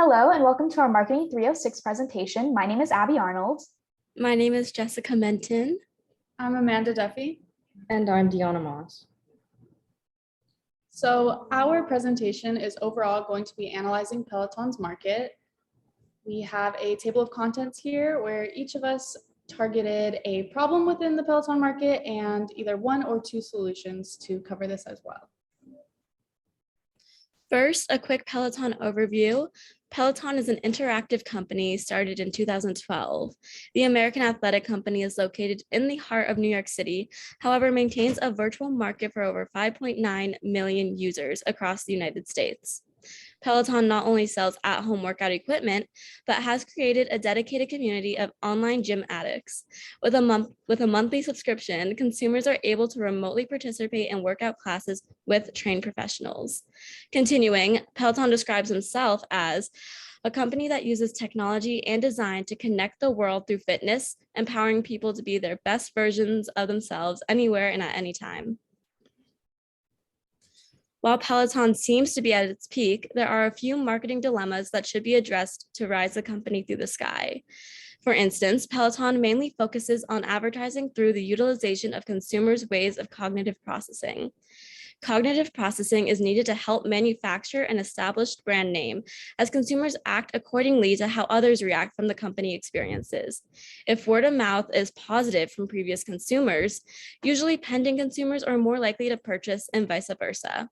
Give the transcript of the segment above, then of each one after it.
Hello and welcome to our Marketing 306 presentation. My name is Abby Arnold. My name is Jessica Menton. I'm Amanda Duffy. And I'm Deanna Moss. So our presentation is overall going to be analyzing Peloton's market. We have a table of contents here where each of us targeted a problem within the Peloton market and either one or two solutions to cover this as well. First, a quick Peloton overview. Peloton is an interactive company started in 2012. The American Athletic Company is located in the heart of New York City, however, maintains a virtual market for over 5.9 million users across the United States. Peloton not only sells at-home workout equipment, but has created a dedicated community of online gym addicts. With a monthly subscription, consumers are able to remotely participate in workout classes with trained professionals. Continuing, Peloton describes himself as a company that uses technology and design to connect the world through fitness, empowering people to be their best versions of themselves anywhere and at any time. While Peloton seems to be at its peak, there are a few marketing dilemmas that should be addressed to rise the company through the sky. For instance, Peloton mainly focuses on advertising through the utilization of consumers' ways of cognitive processing. Cognitive processing is needed to help manufacture an established brand name, as consumers act accordingly to how others react from the company experiences. If word of mouth is positive from previous consumers, usually pending consumers are more likely to purchase and vice versa.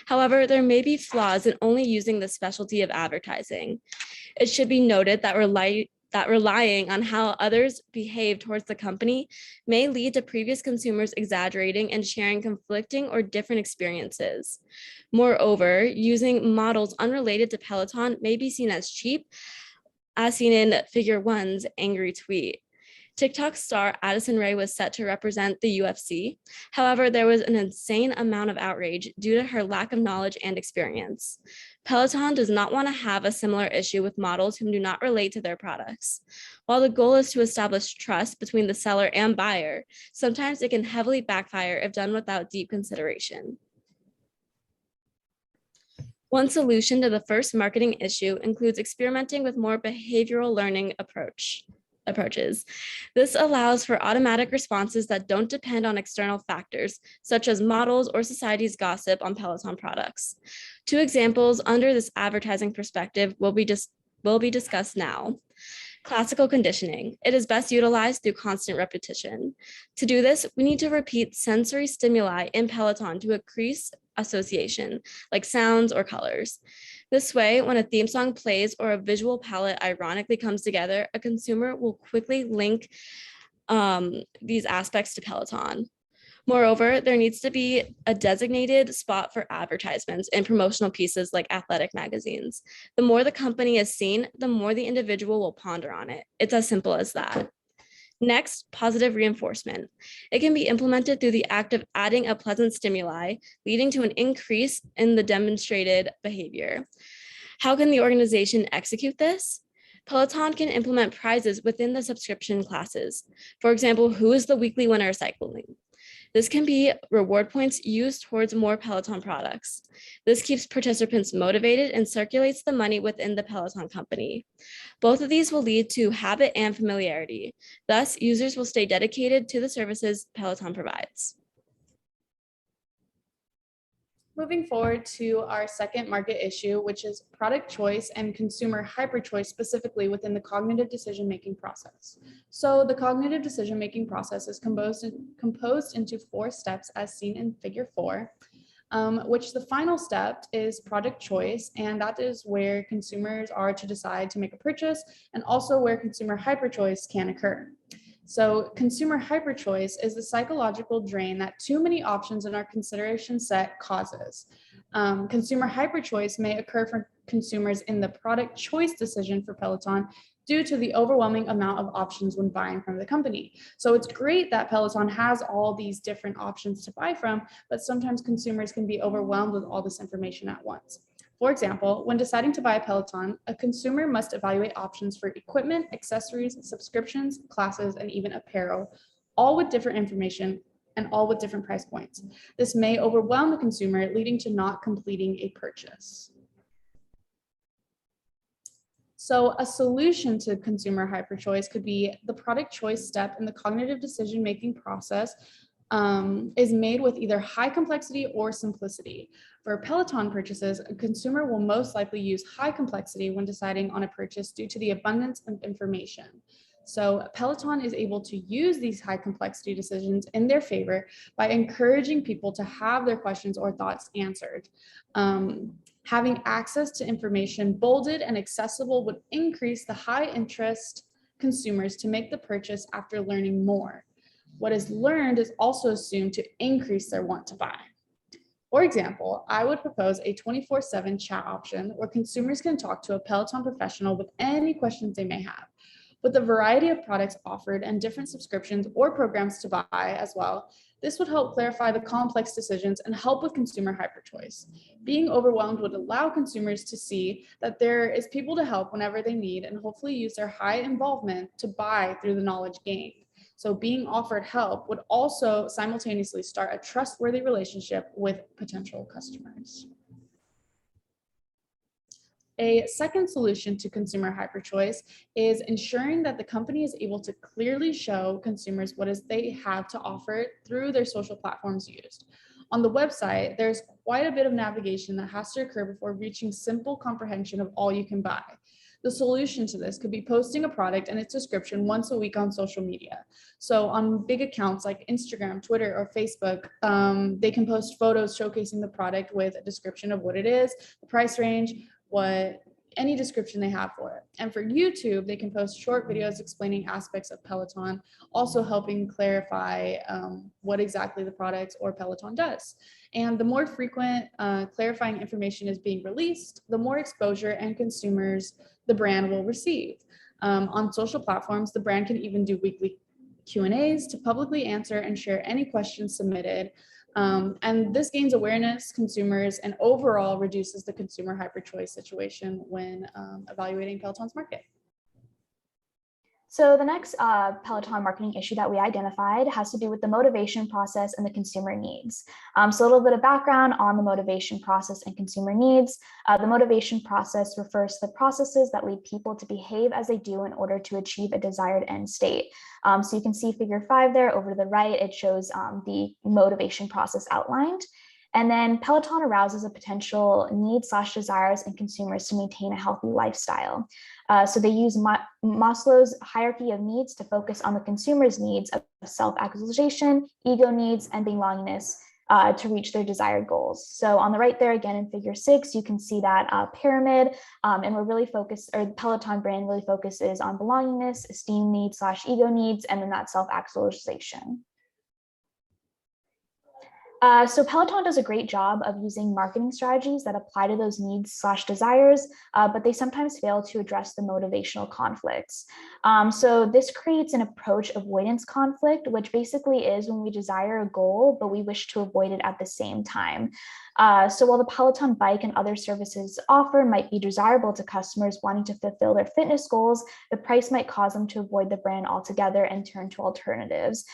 However, there may be flaws in only using the specialty of advertising. It should be noted that relying on how others behave towards the company may lead to previous consumers exaggerating and sharing conflicting or different experiences. Moreover, using models unrelated to Peloton may be seen as cheap, as seen in Figure One's angry tweet. TikTok star Addison Rae was set to represent the UFC. However, there was an insane amount of outrage due to her lack of knowledge and experience. Peloton does not want to have a similar issue with models whom do not relate to their products. While the goal is to establish trust between the seller and buyer, sometimes it can heavily backfire if done without deep consideration. One solution to the first marketing issue includes experimenting with more behavioral learning approaches. This allows for automatic responses that don't depend on external factors, such as models or society's gossip on Peloton products. Two examples under this advertising perspective will be discussed now. Classical conditioning. It is best utilized through constant repetition. To do this, we need to repeat sensory stimuli in Peloton to increase association, like sounds or colors. This way, when a theme song plays or a visual palette ironically comes together, a consumer will quickly link these aspects to Peloton. Moreover, there needs to be a designated spot for advertisements in promotional pieces like athletic magazines. The more the company is seen, the more the individual will ponder on it. It's as simple as that. Next, positive reinforcement. It can be implemented through the act of adding a pleasant stimuli, leading to an increase in the demonstrated behavior. How can the organization execute this? Peloton can implement prizes within the subscription classes. For example, who is the weekly winner of cycling? This can be reward points used towards more Peloton products. This keeps participants motivated and circulates the money within the Peloton company. Both of these will lead to habit and familiarity. Thus, users will stay dedicated to the services Peloton provides. Moving forward to our second market issue, which is product choice and consumer hyper-choice, specifically within the cognitive decision-making process. So the cognitive decision-making process is composed into 4 steps as seen in Figure 4, which the final step is product choice, and that is where consumers are to decide to make a purchase and also where consumer hyper-choice can occur. So consumer hyperchoice is the psychological drain that too many options in our consideration set causes. Consumer hyperchoice may occur for consumers in the product choice decision for Peloton due to the overwhelming amount of options when buying from the company. So it's great that Peloton has all these different options to buy from, but sometimes consumers can be overwhelmed with all this information at once. For example, when deciding to buy a Peloton, a consumer must evaluate options for equipment, accessories, subscriptions, classes, and even apparel, all with different information and all with different price points. This may overwhelm the consumer, leading to not completing a purchase. So a solution to consumer hyperchoice could be the product choice step in the cognitive decision-making process is made with either high complexity or simplicity. For Peloton purchases, a consumer will most likely use high complexity when deciding on a purchase due to the abundance of information. So Peloton is able to use these high complexity decisions in their favor by encouraging people to have their questions or thoughts answered. Having access to information bolded and accessible would increase the high interest consumers to make the purchase after learning more. What is learned is also assumed to increase their want to buy. For example, I would propose a 24/7 chat option where consumers can talk to a Peloton professional with any questions they may have. With the variety of products offered and different subscriptions or programs to buy as well, this would help clarify the complex decisions and help with consumer hyperchoice. Being overwhelmed would allow consumers to see that there is people to help whenever they need and hopefully use their high involvement to buy through the knowledge gained. So being offered help would also simultaneously start a trustworthy relationship with potential customers. A second solution to consumer hyperchoice is ensuring that the company is able to clearly show consumers what they have to offer through their social platforms used. On the website, there's quite a bit of navigation that has to occur before reaching simple comprehension of all you can buy. The solution to this could be posting a product and its description once a week on social media. So on big accounts like Instagram, Twitter, or Facebook, they can post photos showcasing the product with a description of what it is, the price range, any description they have for it. And for YouTube, they can post short videos explaining aspects of Peloton, also helping clarify what exactly the product or Peloton does. And the more frequent clarifying information is being released, the more exposure and consumers the brand will receive. On social platforms, the brand can even do weekly Q&As to publicly answer and share any questions submitted. And this gains awareness, consumers, and overall reduces the consumer hyperchoice situation when evaluating Peloton's market. So the next Peloton marketing issue that we identified has to do with the motivation process and the consumer needs. So a little bit of background on the motivation process and consumer needs. The motivation process refers to the processes that lead people to behave as they do in order to achieve a desired end state. So you can see figure 5 there over to the right, it shows the motivation process outlined. And then Peloton arouses a potential needs/desires in consumers to maintain a healthy lifestyle. So they use Maslow's hierarchy of needs to focus on the consumer's needs of self-actualization, ego needs, and belongingness to reach their desired goals. So on the right there, again, in figure 6, you can see that pyramid, and we're really focused, or the Peloton brand really focuses on belongingness, esteem needs/ego needs, and then that self-actualization. So Peloton does a great job of using marketing strategies that apply to those needs/desires, but they sometimes fail to address the motivational conflicts. So this creates an approach avoidance conflict, which basically is when we desire a goal, but we wish to avoid it at the same time. So while the Peloton bike and other services offer might be desirable to customers wanting to fulfill their fitness goals, the price might cause them to avoid the brand altogether and turn to alternatives.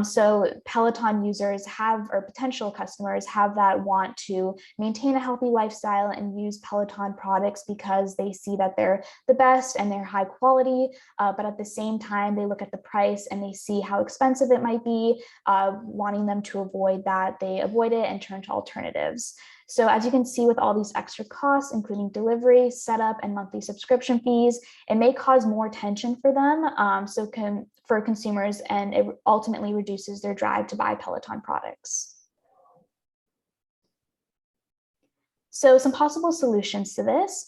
So Peloton users have, or potential customers have, that want to maintain a healthy lifestyle and use Peloton products because they see that they're the best and they're high quality, but at the same time, they look at the price and they see how expensive it might be, wanting them to avoid that. They avoid it and turn to alternatives. So as you can see, with all these extra costs, including delivery, setup, and monthly subscription fees, it may cause more tension for them, for consumers, and it ultimately reduces their drive to buy Peloton products. So some possible solutions to this.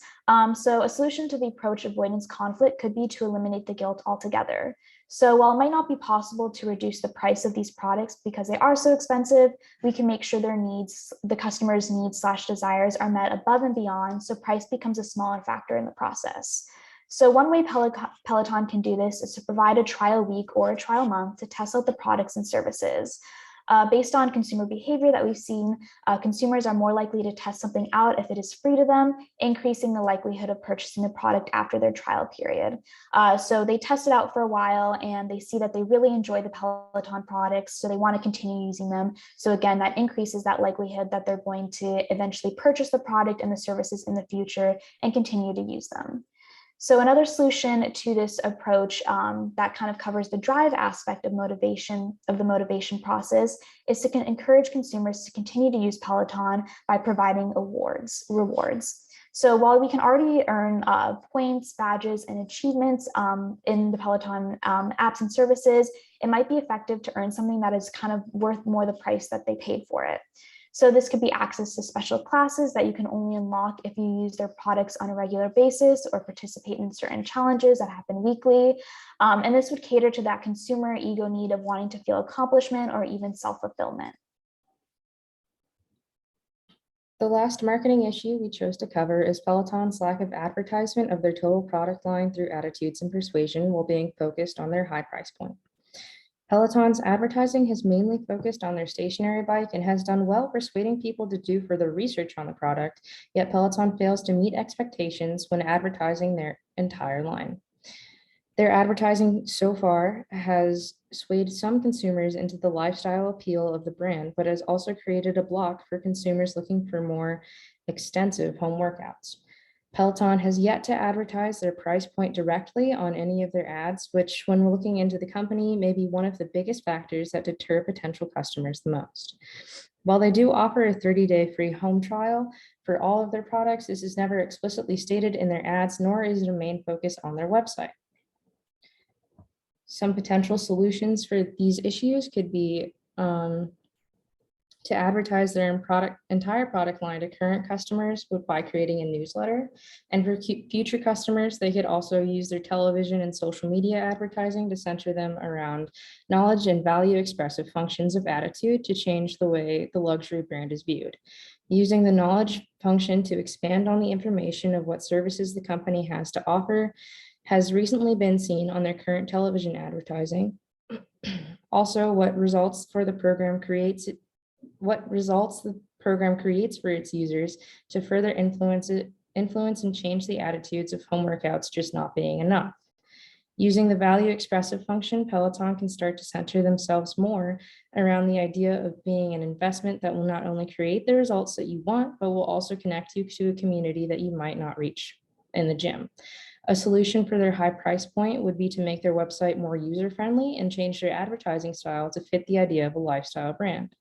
So a solution to the approach avoidance conflict could be to eliminate the guilt altogether. So while it might not be possible to reduce the price of these products because they are so expensive, we can make sure their needs, the customer's needs/desires, are met above and beyond, so price becomes a smaller factor in the process. So one way Peloton can do this is to provide a trial week or a trial month to test out the products and services. Based on consumer behavior that we've seen, consumers are more likely to test something out if it is free to them, increasing the likelihood of purchasing the product after their trial period. So they test it out for a while and they see that they really enjoy the Peloton products, so they want to continue using them. So again, that increases that likelihood that they're going to eventually purchase the product and the services in the future and continue to use them. So another solution to this approach that kind of covers the drive aspect of the motivation process is to encourage consumers to continue to use Peloton by providing rewards. So while we can already earn points, badges, and achievements in the Peloton apps and services, it might be effective to earn something that is kind of worth more the price that they paid for it. So this could be access to special classes that you can only unlock if you use their products on a regular basis or participate in certain challenges that happen weekly. And this would cater to that consumer ego need of wanting to feel accomplishment or even self-fulfillment. The last marketing issue we chose to cover is Peloton's lack of advertisement of their total product line through attitudes and persuasion while being focused on their high price point. Peloton's advertising has mainly focused on their stationary bike and has done well persuading people to do further research on the product, yet Peloton fails to meet expectations when advertising their entire line. Their advertising so far has swayed some consumers into the lifestyle appeal of the brand, but has also created a block for consumers looking for more extensive home workouts. Peloton has yet to advertise their price point directly on any of their ads, which, when looking into the company, may be one of the biggest factors that deter potential customers the most. While they do offer a 30-day free home trial for all of their products, this is never explicitly stated in their ads, nor is it a main focus on their website. Some potential solutions for these issues could be to advertise their entire product line to current customers by creating a newsletter. And for future customers, they could also use their television and social media advertising to center them around knowledge and value expressive functions of attitude to change the way the luxury brand is viewed. Using the knowledge function to expand on the information of what services the company has to offer has recently been seen on their current television advertising. Also, what results the program creates for its users to further influence and change the attitudes of home workouts just not being enough. Using the value expressive function, Peloton can start to center themselves more around the idea of being an investment that will not only create the results that you want, but will also connect you to a community that you might not reach in the gym. A solution for their high price point would be to make their website more user-friendly and change their advertising style to fit the idea of a lifestyle brand.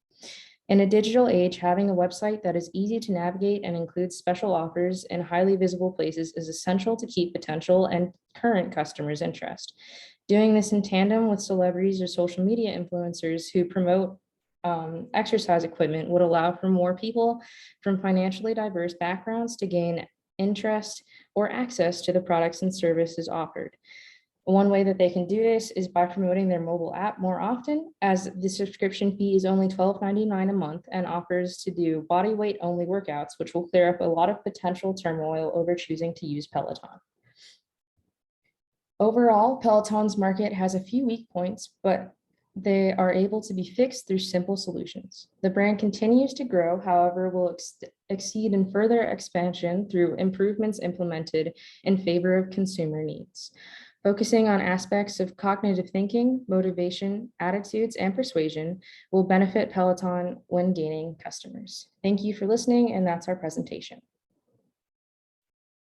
In a digital age, having a website that is easy to navigate and includes special offers in highly visible places is essential to keep potential and current customers' interest. Doing this in tandem with celebrities or social media influencers who promote exercise equipment would allow for more people from financially diverse backgrounds to gain interest or access to the products and services offered. One way that they can do this is by promoting their mobile app more often, as the subscription fee is only $12.99 a month and offers to do body weight only workouts, which will clear up a lot of potential turmoil over choosing to use Peloton. Overall, Peloton's market has a few weak points, but they are able to be fixed through simple solutions. The brand continues to grow, however, will exceed in further expansion through improvements implemented in favor of consumer needs. Focusing on aspects of cognitive thinking, motivation, attitudes, and persuasion will benefit Peloton when gaining customers. Thank you for listening, and that's our presentation.